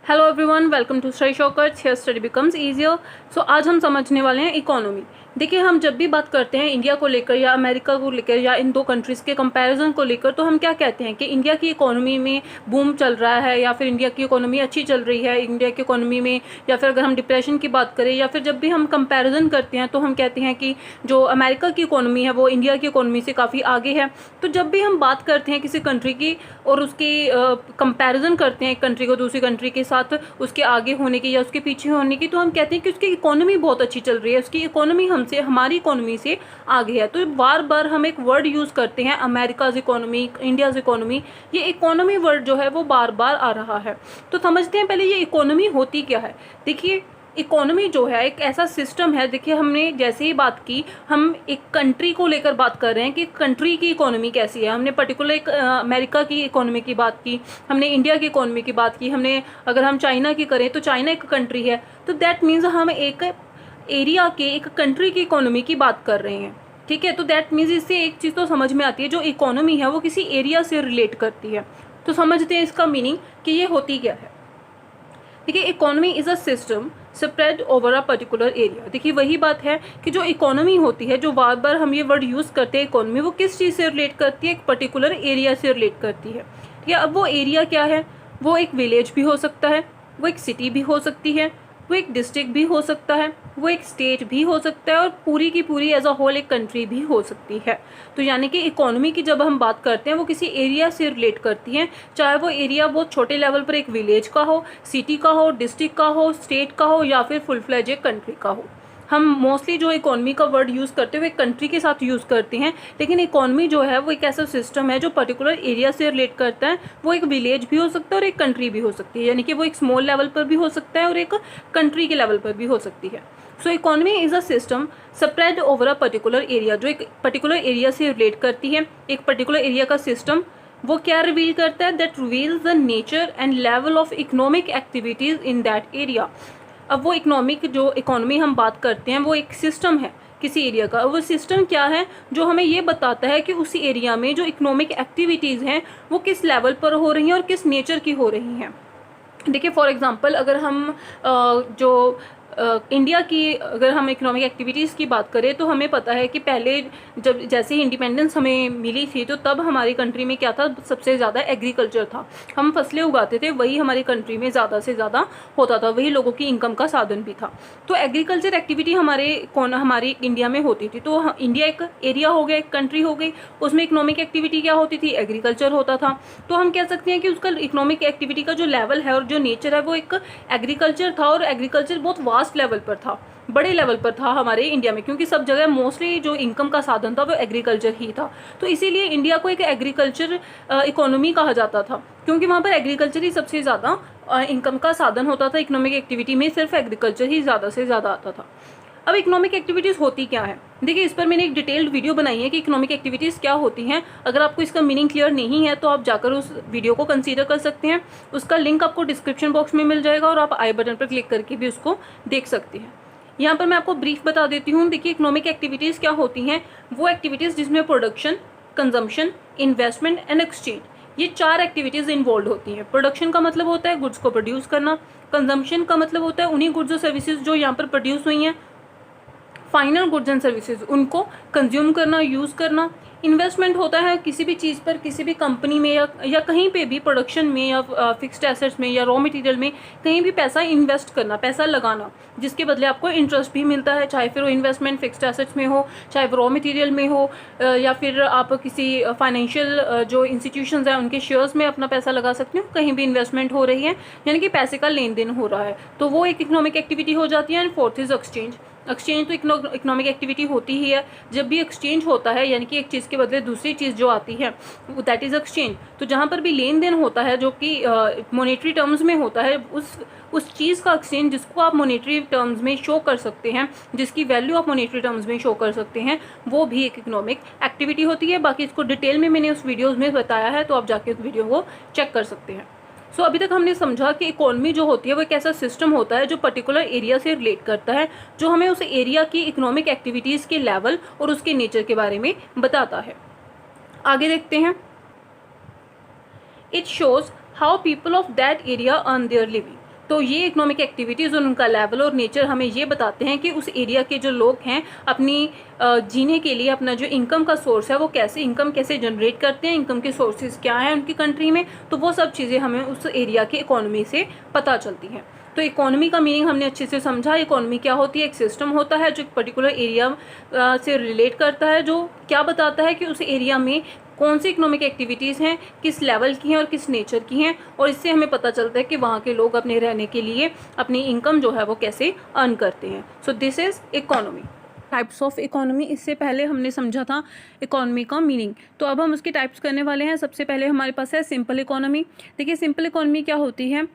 Hello everyone, welcome to study shortcuts. Here study becomes easier. So आज हम समझने वाले हैं इकोनॉमी। देखिए, हम जब भी बात करते हैं इंडिया को लेकर या अमेरिका को लेकर या इन दो कंट्रीज़ के कंपैरिजन को लेकर, तो हम क्या कहते हैं कि इंडिया की इकोनॉमी में बूम चल रहा है या फिर इंडिया की इकोनॉमी अच्छी चल रही है इंडिया की इकोनॉमी में। या फिर अगर हम डिप्रेशन की बात करें या फिर जब भी हम कंपैरिजन करते हैं तो हम कहते हैं कि जो अमेरिका की इकोनॉमी है वो इंडिया की इकोनॉमी से काफ़ी आगे है। तो जब भी हम बात करते हैं किसी कंट्री की और उसकी कंपैरिजन करते हैं एक कंट्री को दूसरी कंट्री के साथ, उसके आगे होने की या उसके पीछे होने की, तो हम कहते हैं कि उसकी इकोनॉमी बहुत अच्छी चल रही है, उसकी इकोनॉमी हमसे हमारी इकोनॉमी से आगे है। तो बार बार हम एक वर्ड यूज़ करते हैं अमेरिकाज इकोनॉमी, इंडियाज इकोनॉमी। ये इकोनॉमी वर्ड जो है वो बार बार आ रहा है। तो समझते हैं पहले ये इकोनॉमी होती क्या है। देखिए, इकोनॉमी जो है एक ऐसा सिस्टम है। देखिए, हमने जैसे ही बात की, हम एक कंट्री को लेकर बात कर रहे हैं कि कंट्री की इकोनॉमी कैसी है। हमने पर्टिकुलर एक अमेरिका की इकोनॉमी की बात की, हमने इंडिया की इकोनॉमी की बात की, हमने अगर हम चाइना की करें तो चाइना एक कंट्री है। तो दैट मीन्स हम एक एरिया के, एक कंट्री की इकोनॉमी की बात कर रहे हैं। ठीक है, तो दैट मीन्स इससे एक चीज़ तो समझ में आती है, जो इकोनॉमी है वो किसी एरिया से रिलेट करती है। तो समझते हैं इसका मीनिंग कि ये होती क्या है। देखिए, economy is a system spread over a particular area. देखिए, वही बात है कि जो इकोनॉमी होती है, जो बार बार हम ये वर्ड यूज़ करते हैं इकोनॉमी, वो किस चीज़ से रिलेट करती है? एक पर्टिकुलर एरिया से रिलेट करती है। ठीक है, अब वो एरिया क्या है? वो एक विलेज भी हो सकता है, वो एक सिटी भी हो सकती है, वो एक डिस्ट्रिक्ट भी हो सकता है, वो एक स्टेट भी हो सकता है और पूरी की पूरी एज अ होल एक कंट्री भी हो सकती है। तो यानी कि इकोनॉमी की जब हम बात करते हैं वो किसी एरिया से रिलेट करती हैं, चाहे वो एरिया बहुत छोटे लेवल पर एक विलेज का हो, सिटी का हो, डिस्ट्रिक्ट का हो, स्टेट का हो या फिर फुल फ्लेज एक कंट्री का हो। हम मोस्टली जो इकोनॉमी का वर्ड यूज़ करते हुए कंट्री के साथ यूज़ करते हैं, लेकिन इकोनॉमी जो है वो एक ऐसा सिस्टम है जो पर्टिकुलर एरिया से रिलेट करता है। वो एक विलेज भी हो सकता है और एक कंट्री भी हो सकती है, यानी कि वो एक स्मॉल लेवल पर भी हो सकता है और एक कंट्री के लेवल पर भी हो सकती है। So economy is a system spread over a particular area, जो एक पर्टिकुलर एरिया से रिलेट करती है। एक पर्टिकुलर एरिया का सिस्टम वो क्या रिवील करता है? That reveals the nature and level of economic activities in that area. अब वो इकोनॉमिक, जो इकोनॉमी हम बात करते हैं, वो एक सिस्टम है किसी एरिया का। वो सिस्टम क्या है? जो हमें ये बताता है कि उस एरिया में जो इकोनॉमिक एक्टिविटीज़ हैं वो किस लेवल पर हो रही हैं और किस नेचर की हो रही हैं। देखिए, फॉर एग्जांपल अगर हम जो इंडिया की अगर हम इकोनॉमिक एक्टिविटीज़ की बात करें तो हमें पता है कि पहले जब जैसे ही इंडिपेंडेंस हमें मिली थी तो तब हमारी कंट्री में क्या था? सबसे ज़्यादा एग्रीकल्चर था। हम फसलें उगाते थे, वही हमारी कंट्री में ज़्यादा से ज़्यादा होता था, वही लोगों की इनकम का साधन भी था। तो एग्रीकल्चर एक्टिविटी हमारी इंडिया में होती थी। तो इंडिया एक एरिया हो गया, एक कंट्री हो गई, उसमें इकोनॉमिक एक्टिविटी क्या होती थी? एग्रीकल्चर होता था। तो हम कह सकते हैं कि उसका इकोनॉमिक एक्टिविटी का जो लेवल है और जो नेचर है वो एक एग्रीकल्चर था। और एग्रीकल्चर बहुत वास्ट लेवल पर था, बड़े लेवल पर था हमारे इंडिया में, क्योंकि सब जगह मोस्टली जो इनकम का साधन था वो एग्रीकल्चर ही था। तो इसीलिए इंडिया को एक एग्रीकल्चर इकोनॉमी कहा जाता था, क्योंकि वहाँ पर एग्रीकल्चर ही सबसे ज़्यादा इनकम का साधन होता था। इकोनॉमिक एक्टिविटी में सिर्फ एग्रीकल्चर ही ज़्यादा से ज़्यादा आता था। अब इकोनॉमिक एक्टिविटीज़ होती क्या है? देखिए, इस पर मैंने एक डिटेल्ड वीडियो बनाई है कि इकोनॉमिक एक्टिविटीज़ क्या होती हैं। अगर आपको इसका मीनिंग क्लियर नहीं है तो आप जाकर उस वीडियो को कंसीडर कर सकते हैं। उसका लिंक आपको डिस्क्रिप्शन बॉक्स में मिल जाएगा और आप आई बटन पर क्लिक करके भी उसको देख सकते हैं। यहाँ पर मैं आपको ब्रीफ बता देती हूँ। देखिए, इकोनॉमिक एक्टिविटीज़ क्या होती हैं? वो एक्टिविटीज़ जिसमें production, consumption, investment and exchange, ये 4 एक्टिविटीज़ इन्वॉल्व होती हैं। प्रोडक्शन का मतलब होता है गुड्स को प्रोड्यूस करना, कंजम्पशन का मतलब होता है उन्हीं गुड्स और सर्विसेज जो यहाँ पर प्रोड्यूस हुई हैं, फाइनल गुड्स एंड सर्विसेज उनको कंज्यूम करना, यूज़ करना। इन्वेस्टमेंट होता है किसी भी चीज़ पर, किसी भी कंपनी में या कहीं पे भी, प्रोडक्शन में या फिक्स्ड एसेट्स में या रॉ मटेरियल में, कहीं भी पैसा इन्वेस्ट करना, पैसा लगाना, जिसके बदले आपको इंटरेस्ट भी मिलता है। चाहे फिर वो इन्वेस्टमेंट फिक्स्ड एसेट्स में हो, चाहे वो रॉ मटेरियल में हो, या फिर आप किसी फाइनेंशियल जो इंस्टीट्यूशंस हैं उनके शेयर्स में अपना पैसा लगा सकते हो। कहीं भी इन्वेस्टमेंट हो रही है, यानी कि पैसे का लेन देन हो रहा है, तो वो एक इकोनॉमिक एक्टिविटी हो जाती है। And fourth is exchange. Exchange तो इकोनॉमिक एक्टिविटी होती ही है। जब भी एक्सचेंज होता है, यानी कि एक चीज़ के बदले दूसरी चीज़ जो आती है, दैट इज़ एक्सचेंज। तो जहाँ पर भी लेन देन होता है जो कि मॉनेटरी टर्म्स में होता है, उस चीज़ का एक्सचेंज जिसको आप मॉनेटरी टर्म्स में शो कर सकते हैं, जिसकी वैल्यू आप मॉनेटरी टर्म्स में शो कर सकते हैं, वो भी एक इकोनॉमिक एक्टिविटी होती है। बाकी इसको डिटेल में मैंने उस वीडियोज़ में बताया है, तो आप जाके उस वीडियो को चेक कर सकते हैं। सो अभी तक हमने समझा कि इकोनॉमी जो होती है वो एक ऐसा सिस्टम होता है जो पर्टिकुलर एरिया से रिलेट करता है, जो हमें उस एरिया की इकोनॉमिक एक्टिविटीज़ के लेवल और उसके नेचर के बारे में बताता है। आगे देखते हैं। It shows how people of that area earn their living. तो ये इकोनॉमिक एक्टिविटीज़ और उनका लेवल और नेचर हमें ये बताते हैं कि उस एरिया के जो लोग हैं अपनी जीने के लिए अपना जो इनकम का सोर्स है वो कैसे इनकम कैसे जनरेट करते हैं, इनकम के सोर्सेज क्या हैं उनकी कंट्री में, तो वो सब चीज़ें हमें उस एरिया की इकोनॉमी से पता चलती हैं। तो इकोनॉमी का मीनिंग हमने अच्छे से समझा। इकोनॉमी क्या होती है? एक सिस्टम होता है जो एक पर्टिकुलर एरिया से रिलेट करता है, जो क्या बताता है कि उस एरिया में कौन सी इकोनॉमिक एक्टिविटीज़ हैं, किस लेवल की हैं और किस नेचर की हैं, और इससे हमें पता चलता है कि वहाँ के लोग अपने रहने के लिए अपनी इनकम जो है वो कैसे अर्न करते हैं। So this is economy. Types of economy, इससे पहले हमने समझा था इकोनॉमी का मीनिंग, तो अब हम उसके टाइप्स करने वाले हैं। सबसे पहले हमारे पास है सिंपल इकोनॉमी। देखिए सिंपल इकोनॉमी क्या होती है,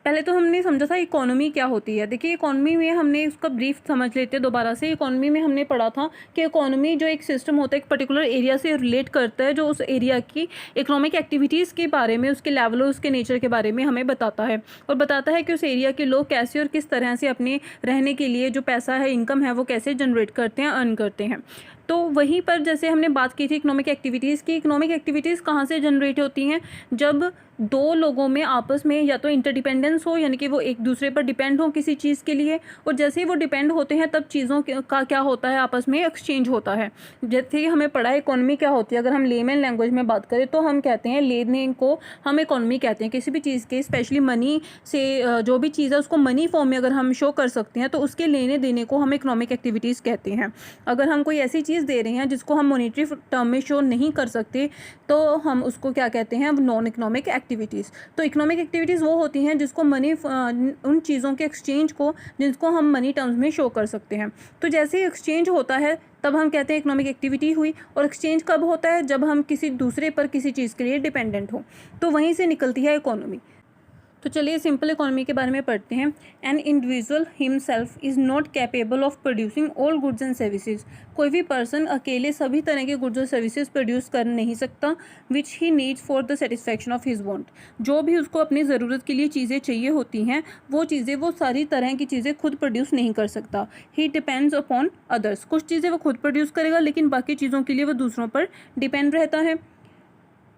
पहले तो हमने समझा था इकोनॉमी क्या होती है। देखिए इकोनॉमी में हमने उसका ब्रीफ समझ लेते हैं दोबारा से। इकोनॉमी में हमने पढ़ा था कि इकोनॉमी जो एक सिस्टम होता है एक पर्टिकुलर एरिया से रिलेट करता है, जो उस एरिया की इकोनॉमिक एक्टिविटीज़ के बारे में, उसके लेवल और उसके नेचर के बारे में हमें बताता है, और बताता है कि उस एरिया के लोग कैसे और किस तरह से अपने रहने के लिए जो पैसा है, इनकम है, वो कैसे जनरेट करते हैं, अर्न करते हैं। तो वहीं पर जैसे हमने बात की थी इकोनॉमिक एक्टिविटीज़ की, इकोनॉमिक एक्टिविटीज़ कहाँ से जनरेट होती हैं? जब दो लोगों में आपस में या तो इंटरडिपेंडेंस हो, यानी कि वो एक दूसरे पर डिपेंड हो किसी चीज़ के लिए, और जैसे ही वो डिपेंड होते हैं तब चीज़ों का क्या होता है, आपस में एक्सचेंज होता है। जैसे हमें पढ़ा है इकोनॉमी क्या होती है, अगर हम लेमन लैंग्वेज में बात करें तो हम कहते हैं लेने को हम इकोनॉमी कहते हैं। किसी भी चीज़ के, स्पेशली मनी से जो भी चीज़ है उसको मनी फॉर्म में अगर हम शो कर सकते हैं तो उसके लेने देने को हम इकोनॉमिक एक्टिविटीज़ कहते हैं। अगर हम कोई ऐसी चीज़ दे रहे हैं जिसको हम मॉनेटरी टर्म में शो नहीं कर सकते तो हम उसको क्या कहते हैं? Non economic activities. तो इकोनॉमिक एक्टिविटीज़ वो होती हैं जिसको मनी, उन चीज़ों के एक्सचेंज को जिसको हम मनी टर्म्स में शो कर सकते हैं। तो जैसे ही एक्सचेंज होता है तब हम कहते हैं इकोनॉमिक एक्टिविटी हुई। और एक्सचेंज कब होता है? जब हम किसी दूसरे पर किसी चीज़ के लिए डिपेंडेंट हो, तो वहीं से निकलती है इकोनॉमी। तो चलिए सिंपल इकोनॉमी के बारे में पढ़ते हैं। An individual himself is not capable of producing all goods and services. कोई भी पर्सन अकेले सभी तरह के गुड्स और सर्विसेज प्रोड्यूस कर नहीं सकता, which he needs for the satisfaction of his want. जो भी उसको अपनी ज़रूरत के लिए चीज़ें चाहिए होती हैं वो चीज़ें, वो सारी तरह की चीज़ें खुद प्रोड्यूस नहीं कर सकता। ही डिपेंड्स अपॉन अदर्स। कुछ चीज़ें वो खुद प्रोड्यूस करेगा लेकिन बाकी चीज़ों के लिए वो दूसरों पर डिपेंड रहता है।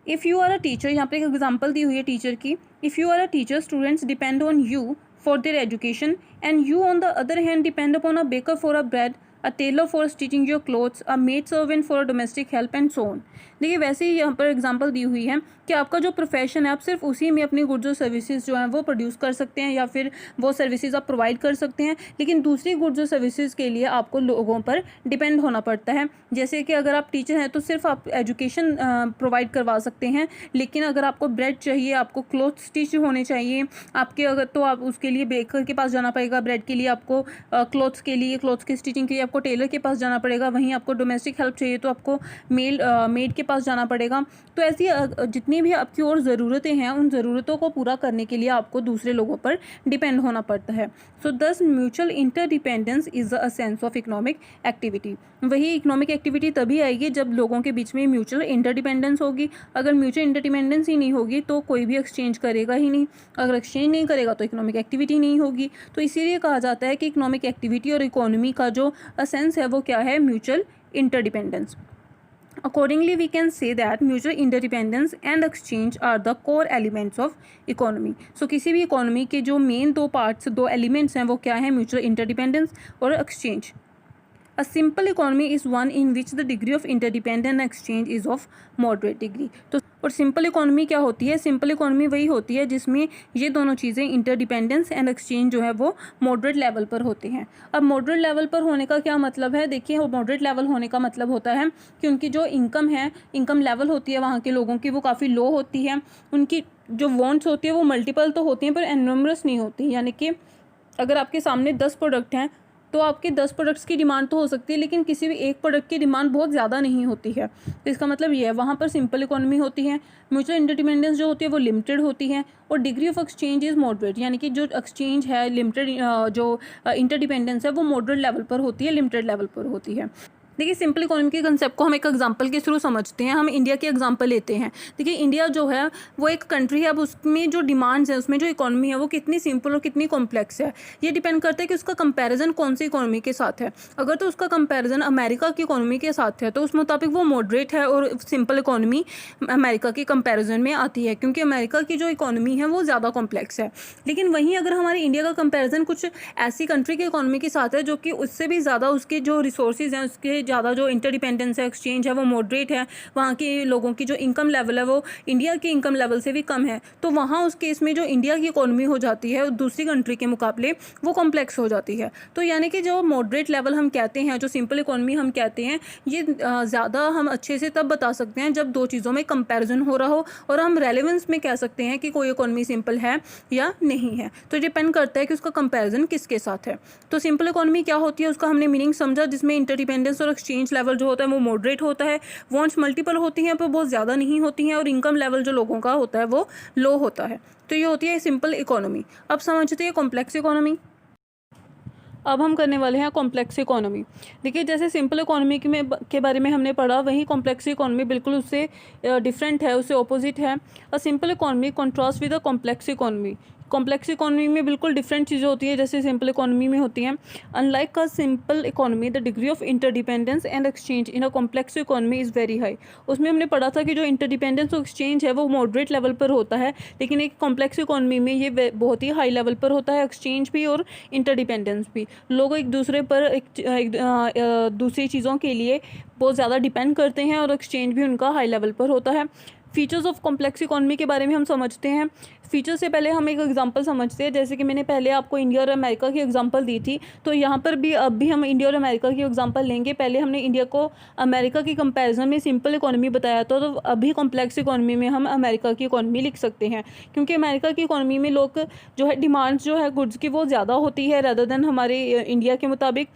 If you are a teacher, यहाँ पे एक एग्जाम्पल दी हुई है टीचर की। If you are a teacher, students depend on you for their education, and you on the other hand depend upon a baker for a bread, a tailor for stitching your clothes, a maid servant for a domestic help and so on. देखिए वैसे ही यहाँ पर example दी हुई है कि आपका जो profession है आप सिर्फ उसी में अपनी गुड्स और सर्विसेज जो हैं वो प्रोड्यूस कर सकते हैं या फिर वो सर्विसेज आप प्रोवाइड कर सकते हैं, लेकिन दूसरी गुड्स और सर्विसेज के लिए आपको लोगों पर डिपेंड होना पड़ता है। जैसे कि अगर आप टीचर हैं तो सिर्फ आप एजुकेशन प्रोवाइड करवा सकते हैं, लेकिन अगर आपको ब्रेड चाहिए, आपको क्लोथ स्टिच होने चाहिए आपके, अगर तो आप उसके लिए बेकर के पास जाना पड़ेगा। ब्रेड के लिए आपको क्लोथ्स के लिए, क्लोथ्स की स्टिचिंग के लिए आपको टेलर के पास जाना पड़ेगा। वहीं आपको डोमेस्टिक हेल्प चाहिए तो आपको मेड के पास जाना पड़ेगा। तो ऐसी जितनी भी आपकी और ज़रूरतें हैं उन ज़रूरतों को पूरा करने के लिए आपको दूसरे लोगों पर डिपेंड होना पड़ता है। सो दस mutual interdependence is a sense of economic activity. वही इकोनॉमिक एक्टिविटी तभी आएगी जब लोगों के बीच में म्यूचुअल इंटरडिपेंडेंस होगी। अगर म्यूचुअल इंटरडिपेंडेंस ही नहीं होगी तो कोई भी एक्सचेंज करेगा ही नहीं। अगर एक्सचेंज नहीं करेगा तो इकोनॉमिक एक्टिविटी नहीं होगी। तो इसीलिए कहा जाता है कि इकोनॉमिक एक्टिविटी और इकोनॉमी का जो सेंस है वो क्या है? Mutual interdependence. Accordingly, we can say that mutual interdependence and exchange are the core elements of economy. So किसी भी इकोनॉमी के जो मेन दो पार्ट्स, दो एलिमेंट्स हैं वो क्या है? म्यूचुअल इंटरडिपेंडेंस और exchange. A simple economy is one in which the degree of interdependence and exchange is of moderate degree. तो और सिंपल इकोनॉमी क्या होती है? सिंपल इकोनॉमी वही होती है जिसमें ये दोनों चीज़ें, इंटरडिपेंडेंस एंड एक्सचेंज जो है वो मॉडरेट लेवल पर होते हैं। अब मॉडरेट लेवल पर होने का क्या मतलब है? देखिए मॉडरेट लेवल होने का मतलब होता है कि उनकी जो इनकम है, इनकम लेवल होती है वहाँ के लोगों की, वो काफ़ी लो होती है। उनकी जो वांट्स होती है वो मल्टीपल तो होती हैं पर एनमरस नहीं होती। यानी कि अगर आपके सामने 10 प्रोडक्ट हैं तो आपके 10 प्रोडक्ट्स की डिमांड तो हो सकती है लेकिन किसी भी एक प्रोडक्ट की डिमांड बहुत ज़्यादा नहीं होती है। तो इसका मतलब ये है वहाँ पर सिंपल इकोनॉमी होती है। म्यूचुअल इंटरडिपेंडेंस जो होती है वो लिमिटेड होती है और degree of exchange is moderate, यानी कि जो एक्सचेंज है लिमिटेड, जो इंटरडिपेंडेंस है वो मॉडरेट लेवल पर होती है, लिमिटेड लेवल पर होती है। देखिए सिंपल इकोनॉमी के कंसेप्ट को हम एक एग्जांपल के थ्रू समझते हैं। हम इंडिया की एग्जांपल लेते हैं। देखिए इंडिया जो है वो एक कंट्री है, अब उसमें जो डिमांड्स है, उसमें जो इकोनॉमी है वो कितनी सिंपल और कितनी कॉम्प्लेक्स है, ये डिपेंड करता है कि उसका कंपैरिजन कौन सी इकोनॉमी के साथ है। अगर तो उसका कंपैरिजन अमेरिका की इकोनॉमी के साथ है तो उस मुताबिक वो मॉडरेट है और सिंपल इकोनॉमी अमेरिका के कंपैरिजन में आती है, क्योंकि अमेरिका की जो इकोनॉमी है वो ज़्यादा कॉम्प्लेक्स है। लेकिन वहीं अगर हमारे इंडिया का कंपैरिजन कुछ ऐसी कंट्री की इकोनॉमी के साथ है जो कि उससे भी ज़्यादा उसके जो रिसोर्सेज हैं, उसके ज़्यादा जो इंटरडिपेंडेंस है, एक्सचेंज है वो मॉडरेट है, वहाँ के लोगों की जो इनकम लेवल है वो इंडिया की इनकम लेवल से भी कम है, तो वहाँ उस केस में जो इंडिया की इकोनॉमी हो जाती है दूसरी कंट्री के मुकाबले वो कॉम्प्लेक्स हो जाती है। तो यानी कि जो मॉडरेट लेवल हम कहते हैं, जो सिंपल इकोनॉमी हम कहते हैं, ये ज़्यादा हम अच्छे से तब बता सकते हैं जब दो चीज़ों में कंपैरिजन हो रहा हो और हम रेलेवेंस में कह सकते हैं कि कोई इकोनॉमी सिंपल है या नहीं है। तो डिपेंड करता है कि उसका कंपैरिजन किसके साथ है। तो सिंपल इकोनॉमी क्या होती है उसका हमने मीनिंग समझा, जिसमें इंटरडिपेंडेंस और एक्सचेंज लेवल जो होता है वो मॉडरेट होता है, वांट्स मल्टीपल होती हैं पर बहुत ज़्यादा नहीं होती हैं, और इनकम लेवल जो लोगों का होता है वो लो होता है। तो ये होती है सिंपल इकोनॉमी। अब समझते हैं कॉम्प्लेक्स इकोनॉमी। अब हम करने वाले हैं कॉम्प्लेक्स इकोनॉमी। देखिए जैसे सिंपल इकोनॉमी के बारे में हमने पढ़ा, वहीं कॉम्प्लेक्स इकोनॉमी बिल्कुल उससे डिफरेंट है, उससे ऑपोजिट है। A simple economy contrast with a complex economy. Complex economy में बिल्कुल डिफरेंट चीज़ें होती है जैसे सिंपल इकोनॉमी में होती हैं। Unlike a simple economy the degree of interdependence and exchange in a complex economy is very high. उसमें हमने पढ़ा था कि जो इंटरडिपेंडेंस और एक्सचेंज है वो मॉडरेट लेवल पर होता है, लेकिन एक कॉम्प्लेक्स इकोनॉमी में ये बहुत ही हाई लेवल पर होता है, एक्सचेंज भी और इंटरडिपेंडेंस भी। लोग एक दूसरे पर दूसरी चीज़ों के लिए बहुत ज़्यादा डिपेंड करते हैं और एक्सचेंज भी उनका हाई लेवल पर होता है। फीचर्स ऑफ कॉम्प्लेक्स इकोनॉमी के बारे में हम समझते हैं। फीचर से पहले हम एक एग्जांपल समझते हैं, जैसे कि मैंने पहले आपको इंडिया और अमेरिका की एग्जांपल दी थी, तो यहाँ पर भी अब भी हम इंडिया और अमेरिका की एग्जांपल लेंगे। पहले हमने इंडिया को अमेरिका की कंपैरिजन में सिंपल इकोनॉमी बताया था, तो अभी कॉम्प्लेक्स इकोनॉमी में हम अमेरिका की इकोनॉमी लिख सकते हैं, क्योंकि अमेरिका की इकोनॉमी में लोग जो है डिमांड जो है गुड्स की वो ज़्यादा होती है रैदर देन हमारे इंडिया के मुताबिक,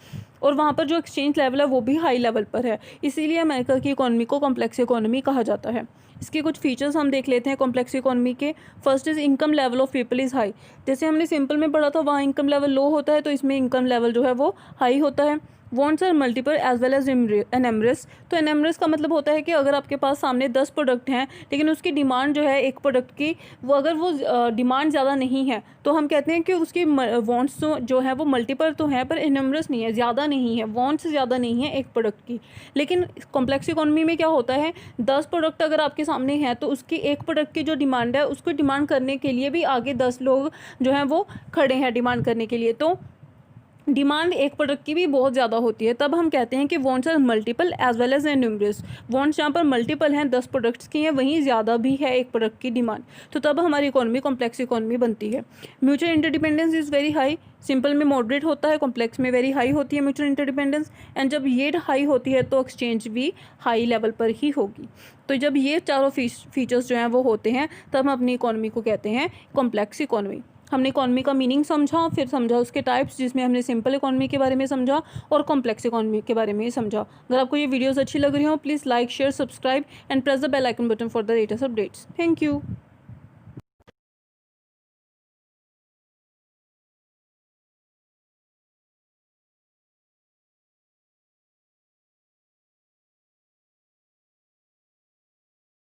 और वहाँ पर जो एक्सचेंज लेवल है वो भी हाई लेवल पर है, इसीलिए अमेरिका की इकोनॉमी को कॉम्प्लेक्स इकोनॉमी कहा जाता है। इसके कुछ फीचर्स हम देख लेते हैं कॉम्प्लेक्स इकोनॉमी के। First is income level of people is high. जैसे हमने सिंपल में पढ़ा था वहाँ इनकम लेवल लो होता है, तो इसमें इनकम लेवल जो है वो हाई होता है। Wants are multiple as well as innumerous. तो एनएमरेस का मतलब होता है कि अगर आपके पास सामने 10 प्रोडक्ट हैं लेकिन उसकी डिमांड जो है एक प्रोडक्ट की वो अगर वो डिमांड ज़्यादा नहीं है तो हम कहते हैं कि उसकी वॉन्ट्स जो है वो मल्टीपल तो हैं पर एनएमरेस नहीं है, ज़्यादा नहीं है, वॉन्ट्स ज़्यादा नहीं है एक प्रोडक्ट की। लेकिन कॉम्प्लेक्स इकोनॉमी में क्या होता है, 10 प्रोडक्ट अगर आपके सामने हैं तो उसकी एक प्रोडक्ट की जो डिमांड है उसको डिमांड करने के लिए भी आगे 10 लोग जो हैं वो खड़े हैं डिमांड करने के लिए, तो डिमांड एक प्रोडक्ट की भी बहुत ज़्यादा होती है। तब हम कहते हैं कि wants are multiple as well as numerous. Wants जहाँ पर मल्टीपल हैं 10 प्रोडक्ट्स की हैं, वहीं ज़्यादा भी है एक प्रोडक्ट की डिमांड, तो तब हमारी इकोनॉमी कॉम्प्लेक्स इकोनॉमी बनती है। Mutual interdependence is very high. Simple में मॉडरेट होता है, कॉम्प्लेक्स में वेरी हाई होती है म्यूचुअल इंटरडिपेंडेंस, एंड जब ये हाई होती है तो एक्सचेंज भी हाई लेवल पर ही होगी। तो जब ये चारों फीचर्स जो हैं वो होते हैं तब हम अपनी इकोनॉमी को कहते हैं कॉम्प्लेक्स इकोनॉमी। हमने इकोनॉमी का मीनिंग समझा, फिर समझा उसके टाइप्स, जिसमें हमने सिंपल इकोनॉमी के बारे में समझा और कॉम्प्लेक्स इकोनॉमी के बारे में समझा। अगर आपको ये वीडियोस अच्छी लग रही हो please like share subscribe and press the bell icon button for the latest updates. Thank you.